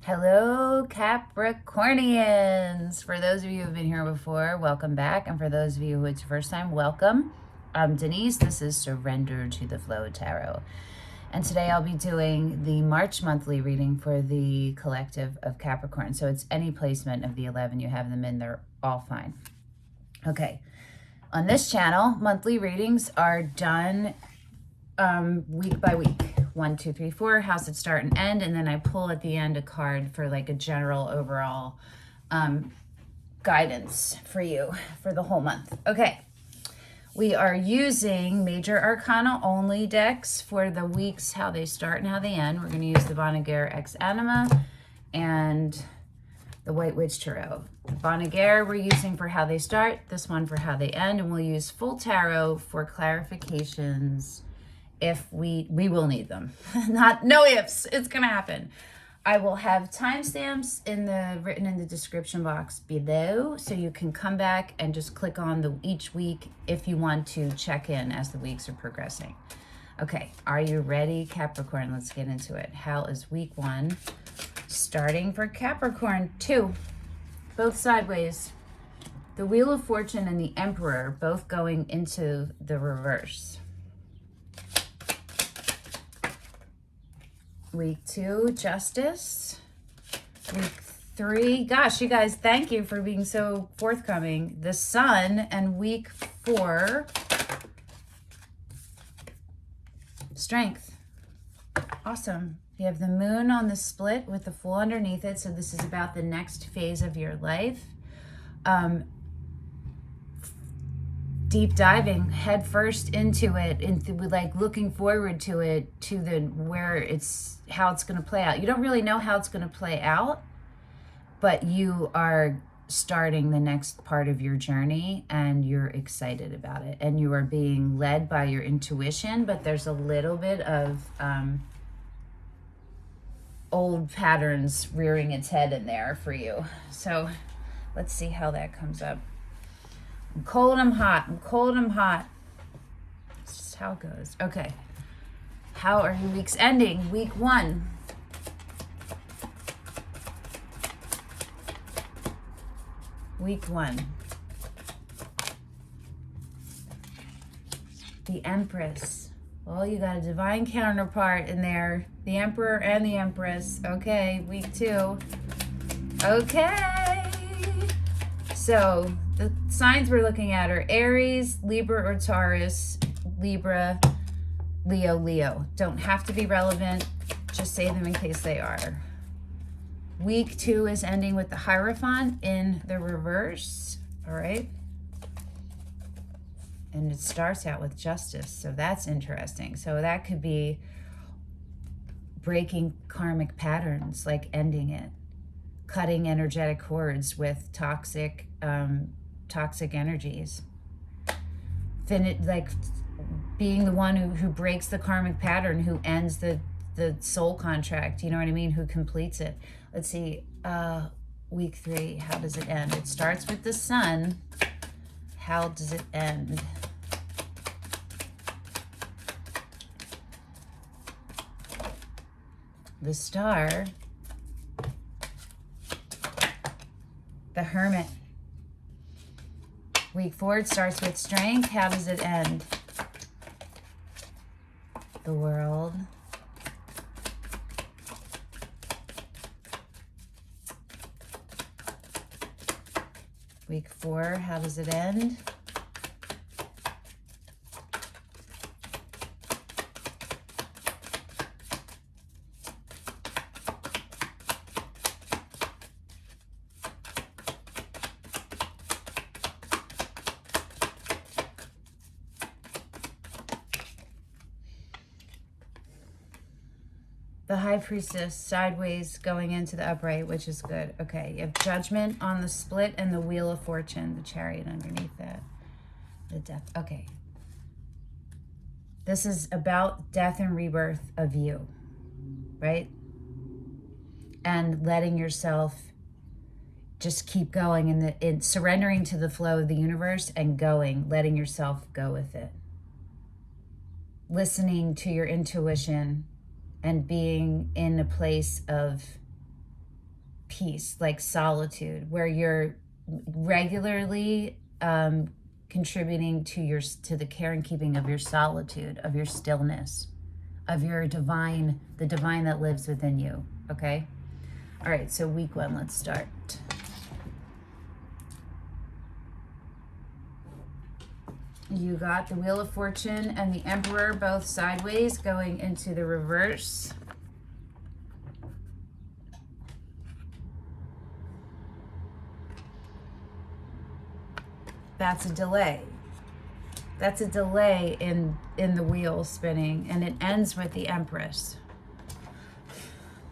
Hello, Capricornians. For those of you who have been here before, welcome back. And for those of you who it's your first time, welcome. I'm Denise. This is Surrender to the Flow Tarot. And today I'll be doing the March monthly reading for the collective of Capricorn. So it's any placement of the 11 you have them in, they're all fine. Okay. On this channel, monthly readings are done week by week. 1, 2, 3, 4, house it start and end, and then I pull at the end a card for like a general overall guidance for you for the whole month. Okay, we are using Major Arcana only decks for the weeks, how they start and how they end. We're going to use the Augure Ex-Anima and the White Witch Tarot. The Augure we're using for how they start, this one for how they end, and we'll use full tarot for clarifications if we will need them. No ifs, it's gonna happen. I will have timestamps written in the description box below, so you can come back and just click on each week if you want to check in as the weeks are progressing. Okay, are you ready, Capricorn? Let's get into it. How is week 1 starting for Capricorn? 2, both sideways. The Wheel of Fortune and the Emperor both going into the reverse. Week 2, Justice. Week 3, gosh, you guys, thank you for being so forthcoming. The Sun. And week 4, Strength. Awesome. You have the Moon on the split with the Fool underneath it. So this is about the next phase of your life. Deep diving head first into it, like looking forward to it, to how it's going to play out. You don't really know how it's going to play out, but you are starting the next part of your journey and you're excited about it, and you are being led by your intuition, but there's a little bit of old patterns rearing its head in there for you. So let's see how that comes up. I'm cold, I'm hot. I'm cold, I'm hot. That's just how it goes. Okay. How are your weeks ending? Week 1. Week 1. The Empress. Well, you got a divine counterpart in there. The Emperor and the Empress. Okay, week 2. Okay. So the signs we're looking at are Aries, Libra or Taurus, Libra, Leo, Leo. Don't have to be relevant. Just say them in case they are. Week 2 is ending with the Hierophant in the reverse. All right. And it starts out with Justice. So that's interesting. So that could be breaking karmic patterns, like ending it. Cutting energetic cords with toxic energies. Like being the one who breaks the karmic pattern, who ends the soul contract, you know what I mean? Who completes it. Let's see, week 3, how does it end? It starts with the Sun. How does it end? The Star. The Hermit. Week 4, it starts with Strength. How does it end? The World. Week 4, how does it end? The High Priestess sideways going into the upright, which is good. Okay, you have Judgment on the split and the Wheel of Fortune, the Chariot underneath that. The Death. Okay. This is about death and rebirth of you, right? And letting yourself just keep going in surrendering to the flow of the universe and going, letting yourself go with it. Listening to your intuition and being in a place of peace, like solitude, where you're regularly contributing to the care and keeping of your solitude, of your stillness, of your divine, the divine that lives within you. Okay. All right. So week 1, let's start. You got the Wheel of Fortune and the Emperor both sideways going into the reverse. That's a delay. That's a delay in the wheel spinning, and it ends with the Empress.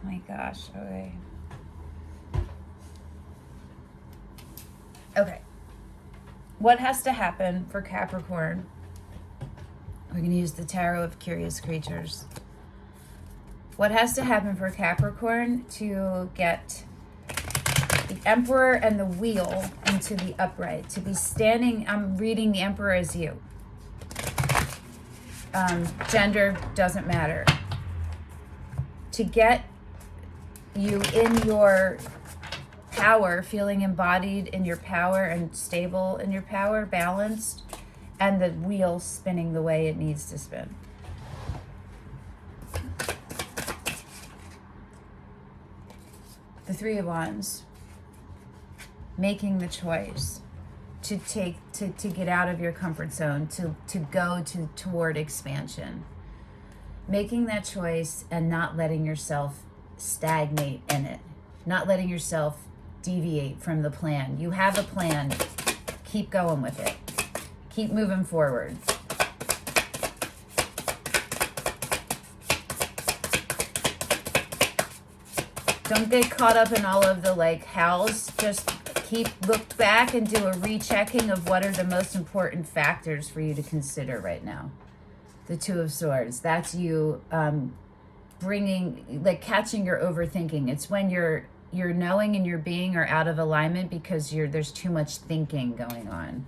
My gosh, okay. Okay. What has to happen for Capricorn? We're going to use the Tarot of Curious Creatures. What has to happen for Capricorn to get the Emperor and the Wheel into the upright? To be standing, I'm reading the Emperor as you. Gender doesn't matter. To get you in your power, feeling embodied in your power and stable in your power, balanced, and the wheel spinning the way it needs to spin. The Three of Wands, making the choice to get out of your comfort zone, to go toward expansion. Making that choice and not letting yourself stagnate in it, not letting yourself deviate from the plan. You have a plan. Keep going with it. Keep moving forward. Don't get caught up in all of the hows. Just look back and do a rechecking of what are the most important factors for you to consider right now. The Two of Swords. That's you bringing, catching your overthinking. It's when your knowing and your being are out of alignment because there's too much thinking going on.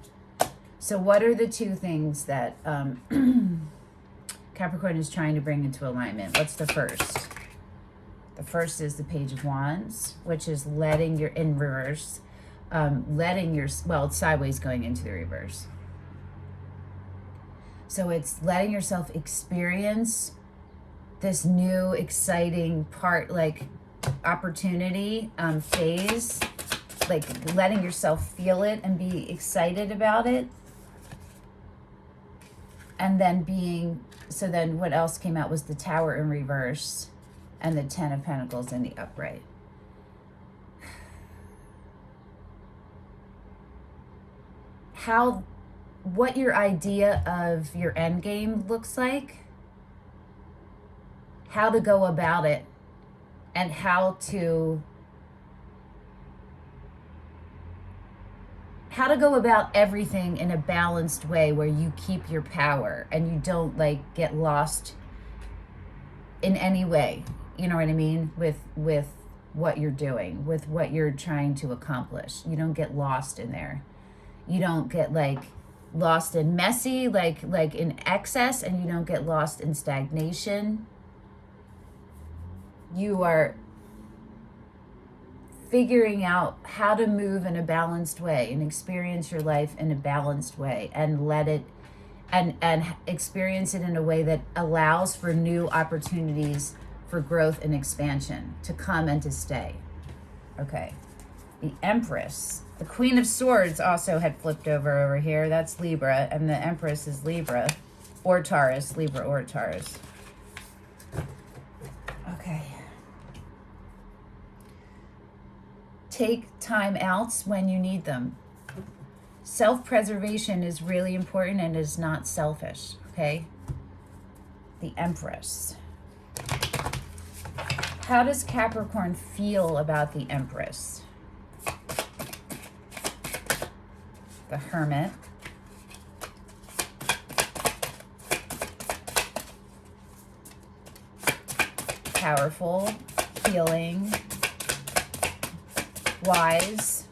So what are the 2 things that Capricorn is trying to bring into alignment? What's the first? The first is the Page of Wands, which is letting your, in reverse, it's sideways going into the reverse. So it's letting yourself experience this new exciting part, opportunity, phase, letting yourself feel it and be excited about it. And then then what else came out was the Tower in reverse and the Ten of Pentacles in the upright. What your idea of your end game looks like, how to go about it, and how to go about everything in a balanced way where you keep your power and you don't get lost in any way. You know what I mean? With what you're doing, with what you're trying to accomplish. You don't get lost in there. You don't get lost in messy, in excess, and you don't get lost in stagnation. You are figuring out how to move in a balanced way and experience your life in a balanced way and let it and experience it in a way that allows for new opportunities for growth and expansion to come and to stay. Okay. The Empress. The Queen of Swords also had flipped over here. That's Libra, and the Empress is Libra or Taurus. Libra or Taurus. Okay. Take time outs when you need them. Self-preservation is really important and is not selfish, okay? The Empress. How does Capricorn feel about the Empress? The Hermit. Powerful, healing, wise,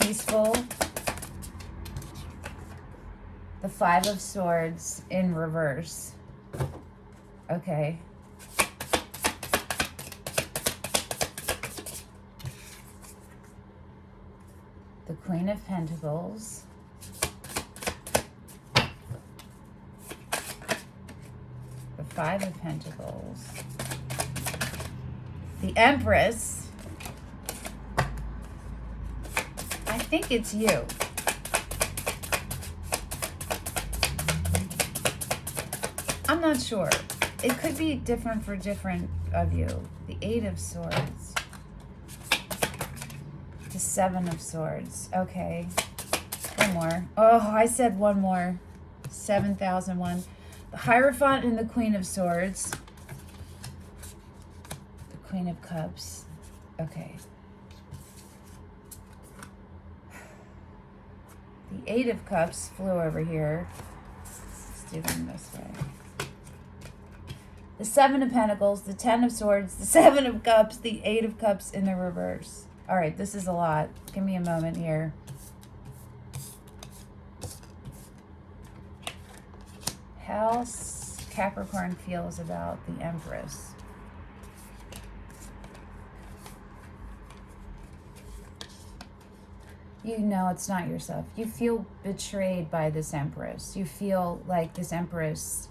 peaceful. The Five of Swords in reverse. Okay. the Queen of Pentacles, the Five of Pentacles, the Empress. I think it's you. I'm not sure. It could be different for different of you. The Eight of Swords. The Seven of Swords. Okay. One more. Oh, I said one more. 7001. The Hierophant and the Queen of Swords. The Queen of Cups. Okay. The Eight of Cups flew over here. Let's do them this way. The Seven of Pentacles, the Ten of Swords, the Seven of Cups, the Eight of Cups in the reverse. All right, this is a lot. Give me a moment here. How Capricorn feels about the Empress. You know it's not yourself. You feel betrayed by this Empress. You feel like this Empress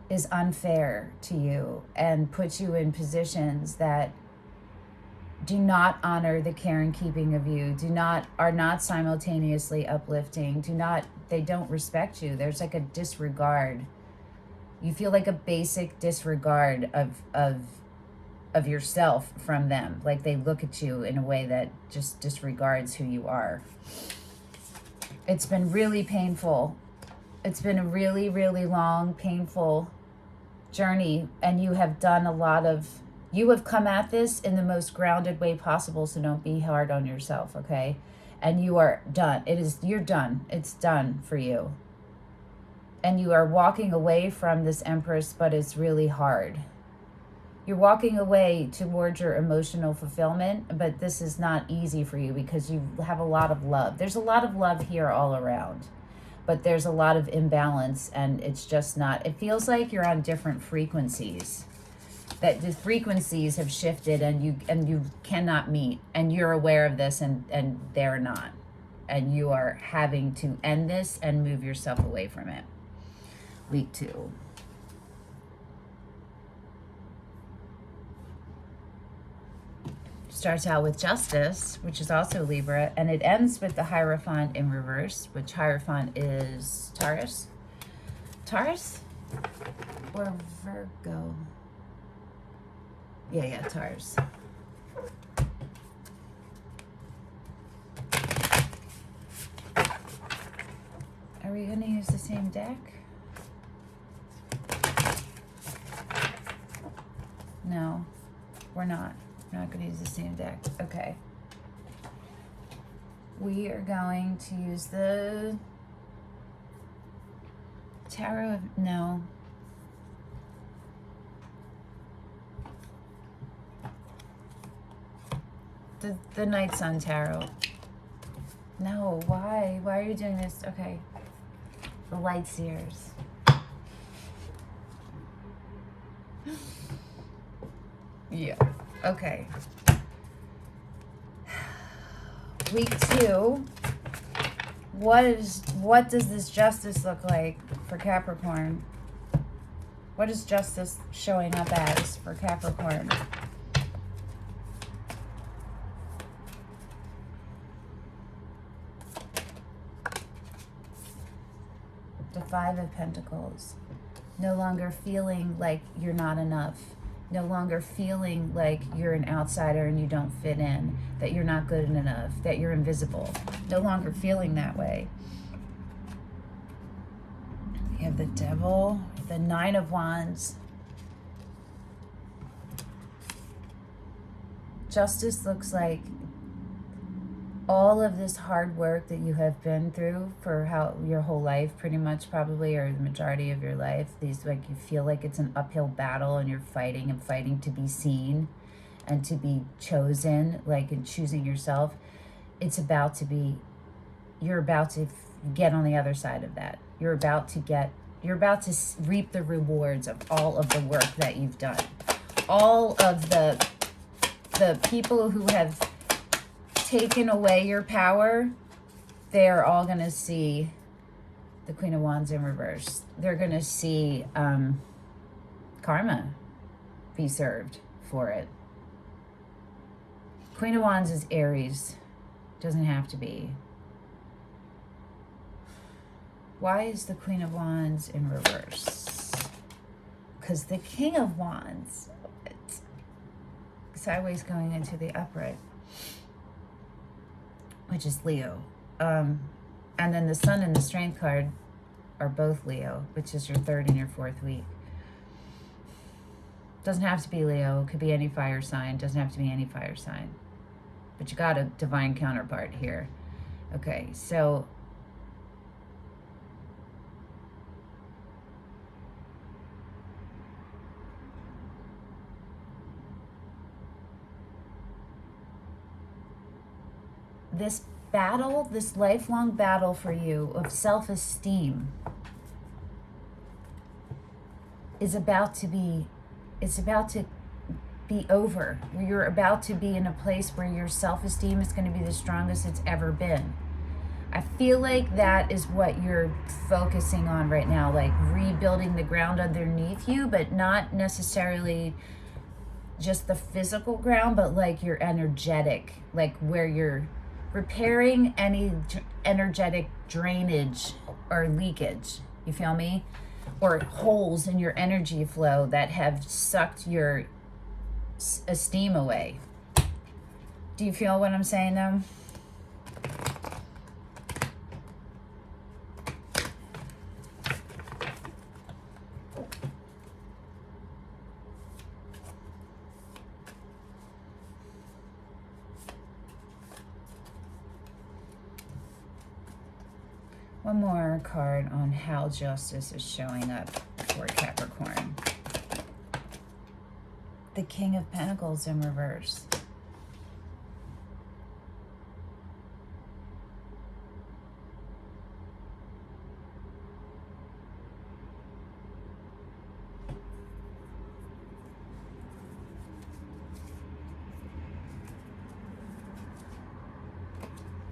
is unfair to you and puts you in positions that do not honor the care and keeping of you, are not simultaneously uplifting, they don't respect you. There's like a disregard. You feel like a basic disregard of yourself from them. Like they look at you in a way that just disregards who you are. It's been really painful. It's been a really, really long, painful journey, and you have done you have come at this in the most grounded way possible, so don't be hard on yourself, okay? And you are done. You're done. It's done for you. And you are walking away from this Empress, but it's really hard. You're walking away towards your emotional fulfillment, but this is not easy for you because you have a lot of love. There's a lot of love here all around. But there's a lot of imbalance, and it's just not, it feels like you're on different frequencies, that the frequencies have shifted and you cannot meet, and you're aware of this and they're not, and you are having to end this and move yourself away from it. Week 2. Starts out with Justice, which is also Libra, and it ends with the Hierophant in reverse, which Hierophant is Taurus. Taurus? Or Virgo? Yeah, Taurus. Are we going to use the same deck? No, we're not. I'm not going to use the same deck. Okay. We are going to use the Tarot of... No. The Night Sun Tarot. No, why? Why are you doing this? Okay. The Light Seers. Yeah. Okay. Week 2. What does this Justice look like for Capricorn? What is Justice showing up as for Capricorn? The Five of Pentacles. No longer feeling like you're not enough. No longer feeling like you're an outsider and you don't fit in, that you're not good enough, that you're invisible. No longer feeling that way. We have the Devil, the Nine of Wands. Justice looks like all of this hard work that you have been through for your whole life, pretty much probably, or the majority of your life. These, like, you feel like it's an uphill battle and you're fighting and fighting to be seen and to be chosen, like in choosing yourself. It's about to be, you're about to get on the other side of that. You're about to reap the rewards of all of the work that you've done. All of the people who have taken away your power, they are all going to see the Queen of Wands in reverse. They're going to see karma be served for it. Queen of Wands is Aries. Doesn't have to be. Why is the Queen of Wands in reverse? Because the King of Wands, it's sideways going into the upright, which is Leo. And then the Sun and the Strength card are both Leo, which is your third and your fourth week. Doesn't have to be Leo. It could be any fire sign. Doesn't have to be any fire sign. But you got a divine counterpart here. Okay, so this battle, this lifelong battle for you of self-esteem is about to be, it's about to be over. You're about to be in a place where your self-esteem is going to be the strongest it's ever been. I feel like that is what you're focusing on right now, like rebuilding the ground underneath you, but not necessarily just the physical ground, but like your energetic, like where you're repairing any energetic drainage or leakage, you feel me? Or holes in your energy flow that have sucked your esteem away. Do you feel what I'm saying though? One more card on how justice is showing up for Capricorn. The King of Pentacles in reverse.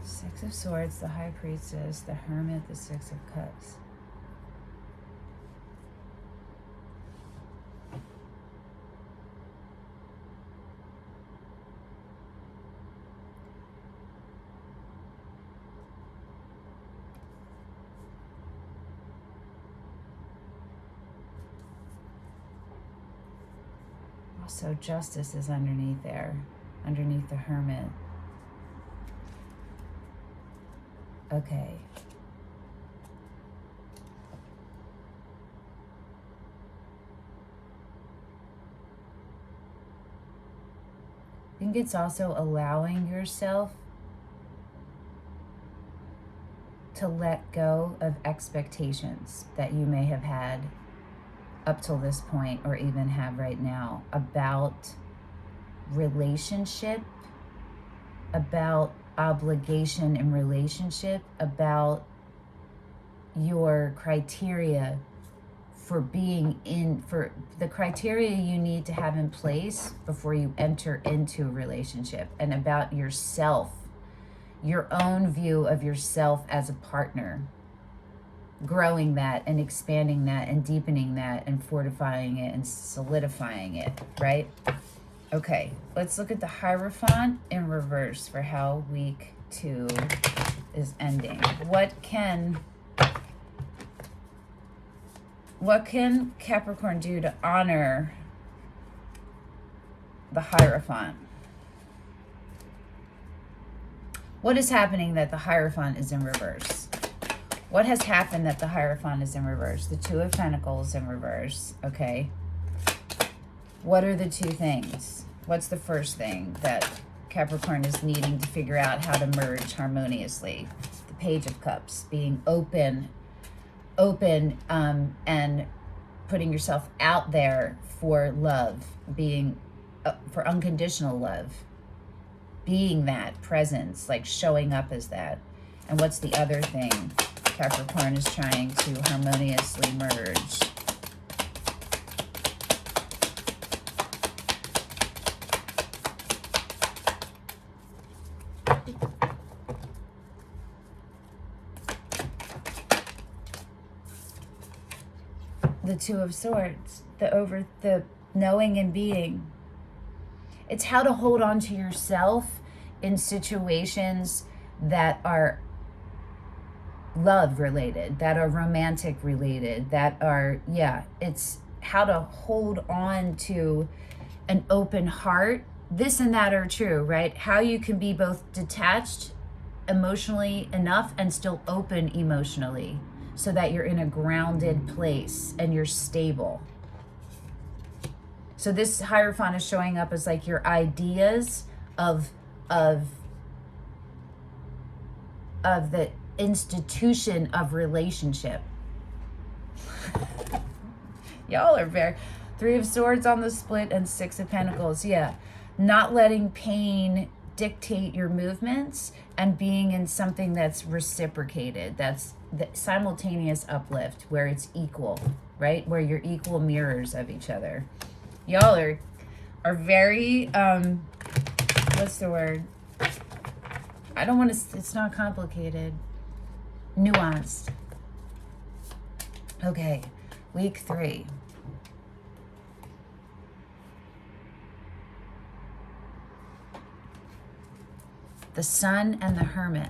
Six of Swords, the High Priestess, the Hermit, the Six of Cups. Also, justice is underneath there, underneath the Hermit. Okay. I think it's also allowing yourself to let go of expectations that you may have had up till this point or even have right now about relationship, about obligation in relationship, about your criteria for being in, for the criteria you need to have in place before you enter into a relationship, and about yourself, your own view of yourself as a partner, growing that and expanding that and deepening that and fortifying it and solidifying it, right? Okay, let's look at the Hierophant in reverse for how week 2 is ending. What can Capricorn do to honor the Hierophant? What is happening that the Hierophant is in reverse? What has happened that the Hierophant is in reverse? The Two of Pentacles in reverse, okay. What are the two things? What's the first thing that Capricorn is needing to figure out how to merge harmoniously? The Page of Cups, being open, and putting yourself out there for love, being for unconditional love, being that presence, like showing up as that. And what's the other thing Capricorn is trying to harmoniously merge? Two of Swords, the knowing and being. It's how to hold on to yourself in situations that are love related, that are romantic related, that are, it's how to hold on to an open heart. This and that are true, right? How you can be both detached emotionally enough and still open emotionally, so that you're in a grounded place and you're stable. So this Hierophant is showing up as like your ideas of the institution of relationship. Y'all are very... Three of Swords on the split and Six of Pentacles. Yeah. Not letting pain dictate your movements and being in something that's reciprocated. That's the simultaneous uplift where it's equal, right? Where you're equal mirrors of each other. Y'all are very, what's the word? I don't want to, it's not complicated. Nuanced. Okay, week 3. The Sun and the Hermit.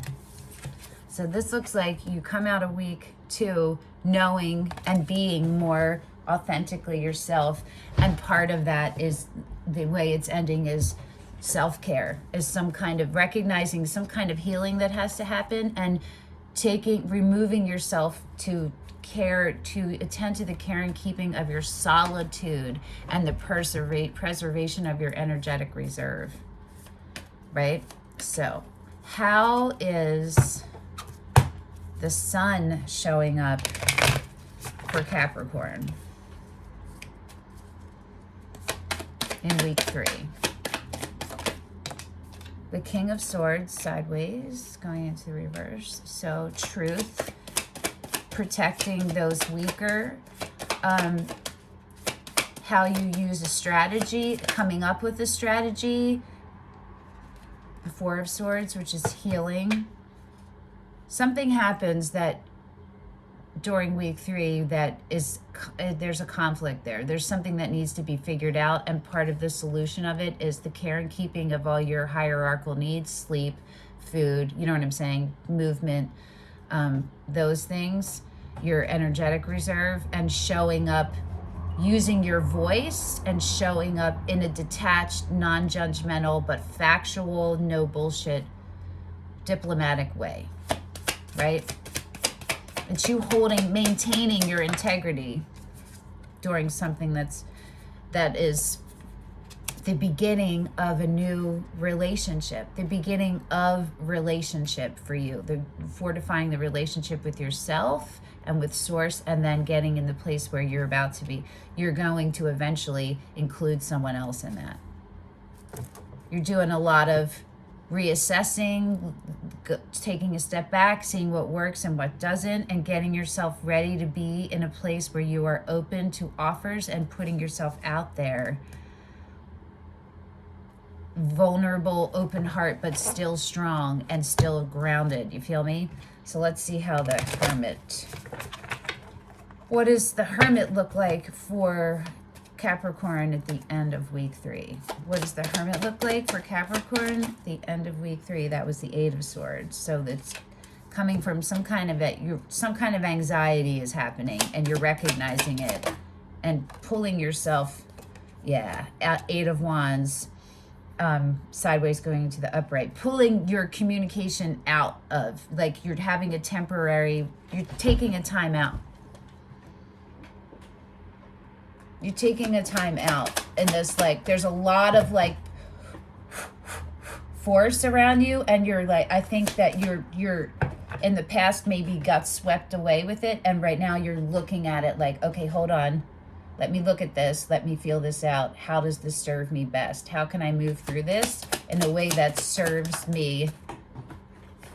So this looks like you come out of week 2 knowing and being more authentically yourself, and part of that is, the way it's ending is self-care, is some kind of recognizing some kind of healing that has to happen, and removing yourself to attend to the care and keeping of your solitude and the preservation of your energetic reserve, right? So how is the Sun showing up for Capricorn in week 3? The King of Swords sideways, going into the reverse. So truth, protecting those weaker, how you use a strategy, coming up with a strategy. The Four of Swords, which is healing. Something happens that during week 3 that is, there's a conflict there. There's something that needs to be figured out, and part of the solution of it is the care and keeping of all your hierarchical needs, sleep, food, you know what I'm saying, movement, those things, your energetic reserve, and showing up, using your voice and showing up in a detached, non-judgmental, but factual, no bullshit, diplomatic way, right? It's you maintaining your integrity during something that is the beginning of a new relationship, the beginning of relationship for you, the fortifying the relationship with yourself and with Source, and then getting in the place where you're going to eventually include someone else in that. You're doing a lot of reassessing, taking a step back, seeing what works and what doesn't, and getting yourself ready to be in a place where you are open to offers and putting yourself out there. Vulnerable, open heart, but still strong and still grounded. You feel me? So let's see how the Hermit... What does the Hermit look like for Capricorn at the end of week 3? What does the Hermit look like for Capricorn at the end of week 3? That was the Eight of Swords. So that's coming from some kind of anxiety is happening, and you're recognizing it and pulling yourself, at Eight of Wands, sideways going into the upright, pulling your communication out of, like, you're having you're taking a time out. You're taking a time out in this, like, there's a lot of, like, force around you, and you're like, I think that you're in the past maybe got swept away with it, and right now you're looking at it like, okay, hold on, let me look at this, let me feel this out. How does this serve me best? How can I move through this in a way that serves me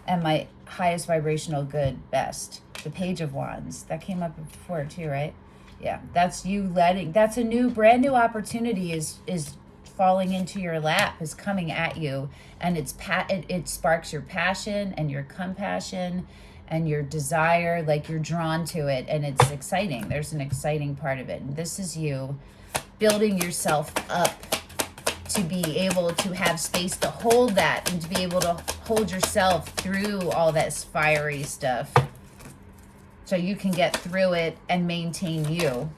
and my highest vibrational good best? The Page of Wands, that came up before too, right? Yeah, that's you that's a brand new opportunity is falling into your lap, is coming at you, and it sparks your passion and your compassion and your desire, like you're drawn to it, and it's exciting. There's an exciting part of it. And this is you building yourself up to be able to have space to hold that and to be able to hold yourself through all that fiery stuff so you can get through it and maintain you.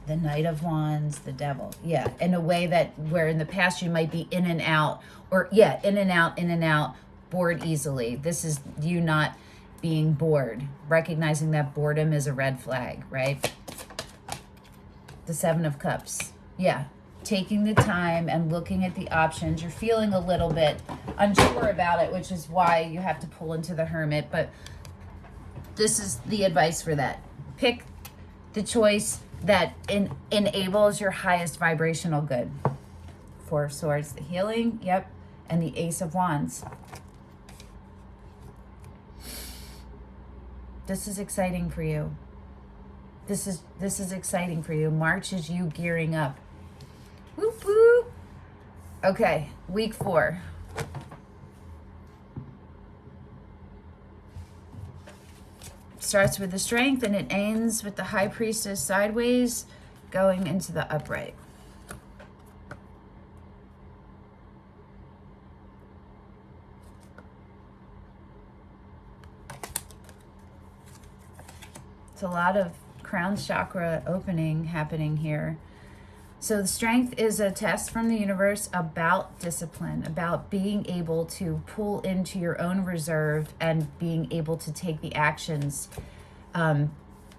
The Knight of Wands, the Devil. Yeah, in a way that where in the past you might be in and out, or yeah, in and out, bored easily. This is you not being bored, recognizing that boredom is a red flag, right? The Seven of Cups. Yeah, taking the time and looking at the options. You're feeling a little bit unsure about it, which is why you have to pull into the Hermit, but this is the advice for that. Pick the choice that enables your highest vibrational good. Four of Swords, the healing, yep, and the Ace of Wands. This is exciting for you. This is exciting for you. March is you gearing up. Whoop whoop. Okay, week 4. Starts with the Strength and it ends with the High Priestess sideways going into the upright. It's a lot of crown chakra opening happening here. So the Strength is a test from the universe about discipline, about being able to pull into your own reserve and being able to take the actions,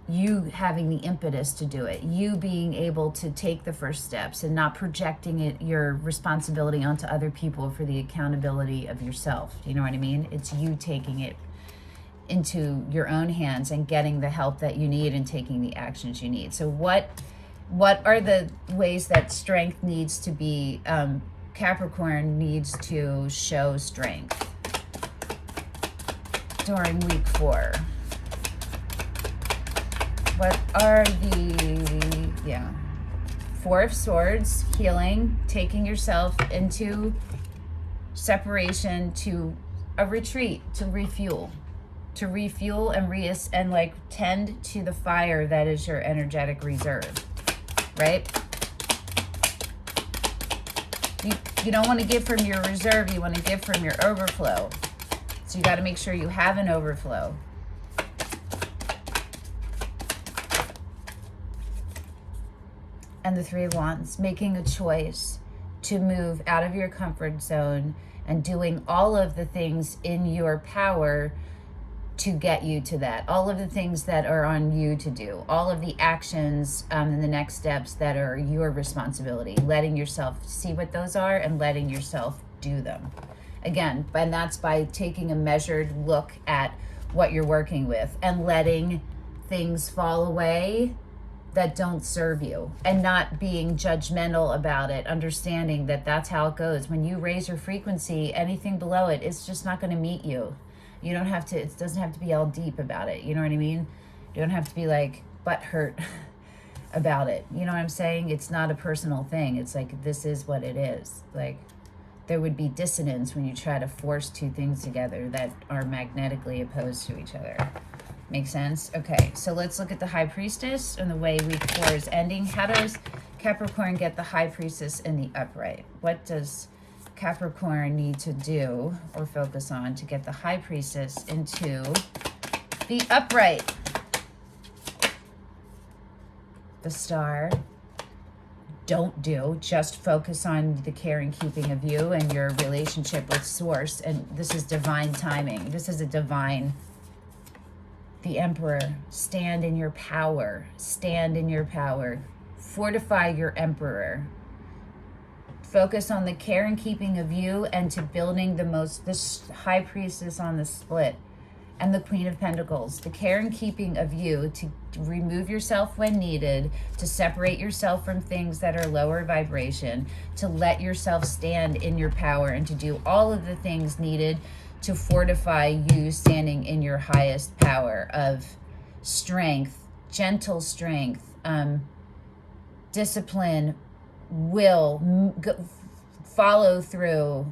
you having the impetus to do it, you being able to take the first steps and not projecting it, your responsibility onto other people for the accountability of yourself. Do you know what I mean? It's you taking it into your own hands and getting the help that you need and taking the actions you need. So what are the ways that Strength needs to be, Capricorn needs to show strength during week 4? What are the, Four of Swords, healing, taking yourself into separation to a retreat, to refuel and like tend to the fire that is your energetic reserve. Right? You don't want to give from your reserve, you want to give from your overflow. So you got to make sure you have an overflow. And the Three of Wands, making a choice to move out of your comfort zone and doing all of the things in your power to get you to that, all of the things that are on you to do, all of the actions and the next steps that are your responsibility, letting yourself see what those are and letting yourself do them. Again, and that's by taking a measured look at what you're working with and letting things fall away that don't serve you and not being judgmental about it, understanding that that's how it goes. When you raise your frequency, anything below it, it's just not going to meet you. You don't have to, it doesn't have to be all deep about it. You know what I mean? You don't have to be like butthurt about it. You know what I'm saying? It's not a personal thing. It's like, this is what it is. Like, there would be dissonance when you try to force two things together that are magnetically opposed to each other. Make sense? Okay, so let's look at the High Priestess and the way week 4 is ending. How does Capricorn get the High Priestess in the upright? What does Capricorn need to do or focus on to get the High Priestess into the upright? The Star. Don't do. Just focus on the care and keeping of you and your relationship with Source. And this is divine timing. This is a divine. The Emperor. Stand in your power. Stand in your power. Fortify your Emperor. Focus on the care and keeping of you and to building this High Priestess on the split and the Queen of Pentacles. The care and keeping of you to remove yourself when needed, to separate yourself from things that are lower vibration, to let yourself stand in your power and to do all of the things needed to fortify you standing in your highest power of strength, gentle strength, discipline, will, follow through,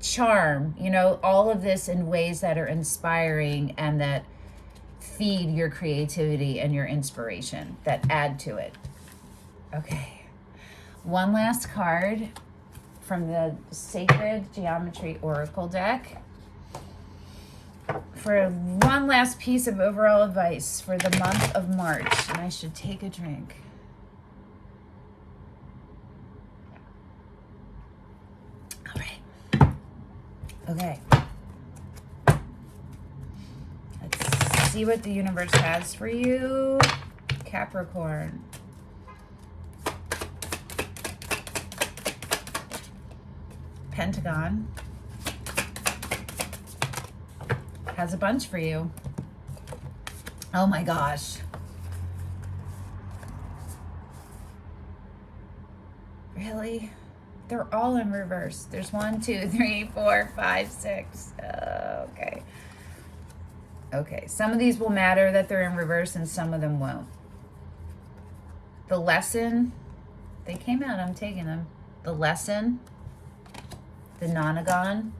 charm, you know, all of this in ways that are inspiring and that feed your creativity and your inspiration, that add to it. Okay. One last card from the Sacred Geometry Oracle deck for one last piece of overall advice for the month of March. And I should take a drink. All right. Okay. Let's see what the universe has for you, Capricorn. Pentagon has a bunch for you. Oh my gosh. Really? They're all in reverse. There's 1, 2, 3, 4, 5, 6. Okay. Okay. Some of these will matter that they're in reverse and some of them won't. The lesson, they came out, I'm taking them. The lesson, the nonagon,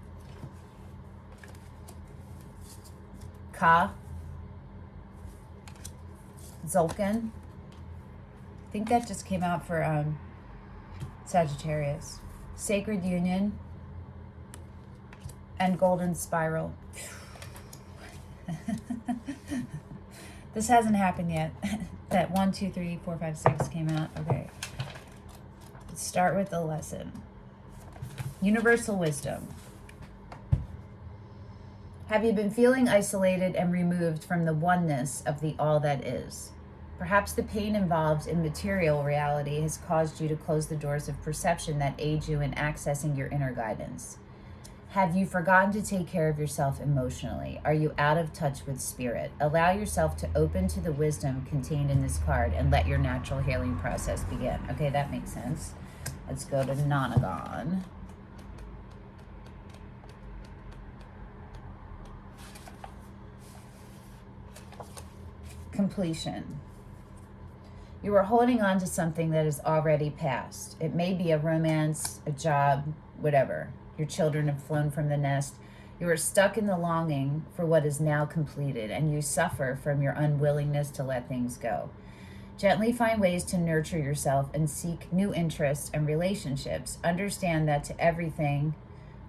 Ka, Zolkin. I think that just came out for Sagittarius. Sacred Union and Golden Spiral. This hasn't happened yet. That 1, 2, 3, 4, 5, 6 came out. Okay. Let's start with the lesson. Universal wisdom. Have you been feeling isolated and removed from the oneness of the all that is? Perhaps the pain involved in material reality has caused you to close the doors of perception that aid you in accessing your inner guidance. Have you forgotten to take care of yourself emotionally? Are you out of touch with spirit? Allow yourself to open to the wisdom contained in this card and let your natural healing process begin. Okay, that makes sense. Let's go to Nonagon. Completion. You are holding on to something that is already past. It may be a romance, a job, whatever. Your children have flown from the nest. You are stuck in the longing for what is now completed, and you suffer from your unwillingness to let things go. Gently find ways to nurture yourself and seek new interests and relationships. Understand that to everything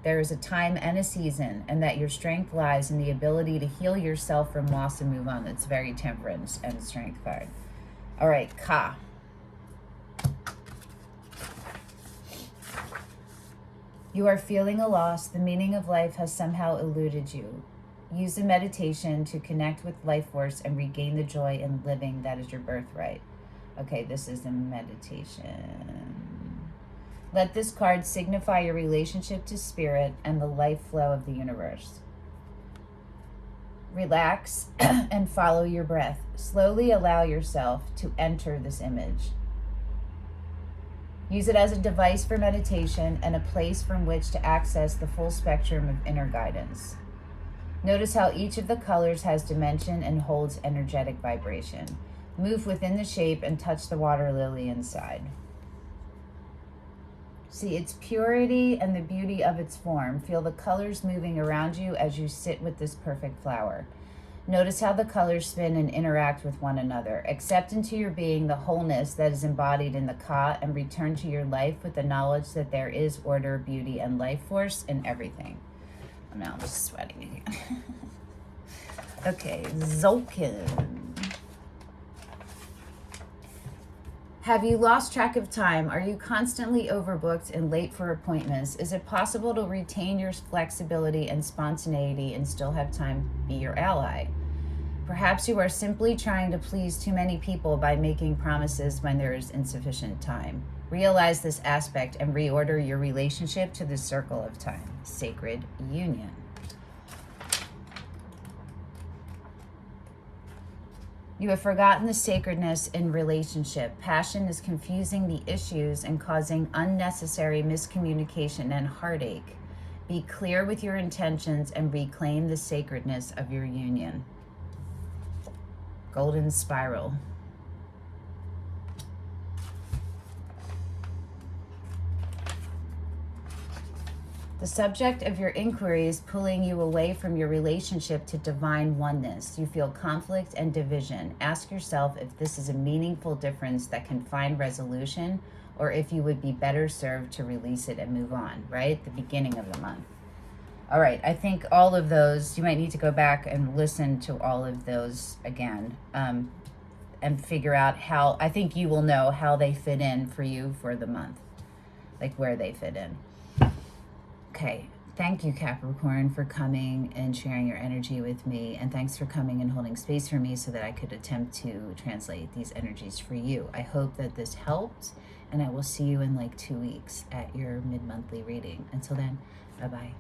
there is a time and a season, and that your strength lies in the ability to heal yourself from loss and move on. That's very temperance and strength card. All right, Ka. You are feeling a loss. The meaning of life has somehow eluded you. Use a meditation to connect with life force and regain the joy in living that is your birthright. Okay, this is a meditation. Let this card signify your relationship to spirit and the life flow of the universe. Relax and follow your breath. Slowly allow yourself to enter this image. Use it as a device for meditation and a place from which to access the full spectrum of inner guidance. Notice how each of the colors has dimension and holds energetic vibration. Move within the shape and touch the water lily inside. See its purity and the beauty of its form. Feel the colors moving around you as you sit with this perfect flower. Notice how the colors spin and interact with one another. Accept into your being the wholeness that is embodied in the Ka and return to your life with the knowledge that there is order, beauty, and life force in everything. Now I'm just sweating again. Okay, Zolkin. Have you lost track of time? Are you constantly overbooked and late for appointments? Is it possible to retain your flexibility and spontaneity and still have time be your ally? Perhaps you are simply trying to please too many people by making promises when there is insufficient time. Realize this aspect and reorder your relationship to the circle of time. Sacred Union. You have forgotten the sacredness in relationship. Passion is confusing the issues and causing unnecessary miscommunication and heartache. Be clear with your intentions and reclaim the sacredness of your union. Golden Spiral. The subject of your inquiry is pulling you away from your relationship to divine oneness. You feel conflict and division. Ask yourself if this is a meaningful difference that can find resolution, or if you would be better served to release it and move on, right? The beginning of the month. All right, I think all of those, you might need to go back and listen to all of those again, and figure out how, I think you will know how they fit in for you for the month, like where they fit in. Okay, thank you, Capricorn, for coming and sharing your energy with me, and thanks for coming and holding space for me so that I could attempt to translate these energies for you. I hope that this helped, and I will see you in like 2 weeks at your mid-monthly reading. Until then, bye-bye.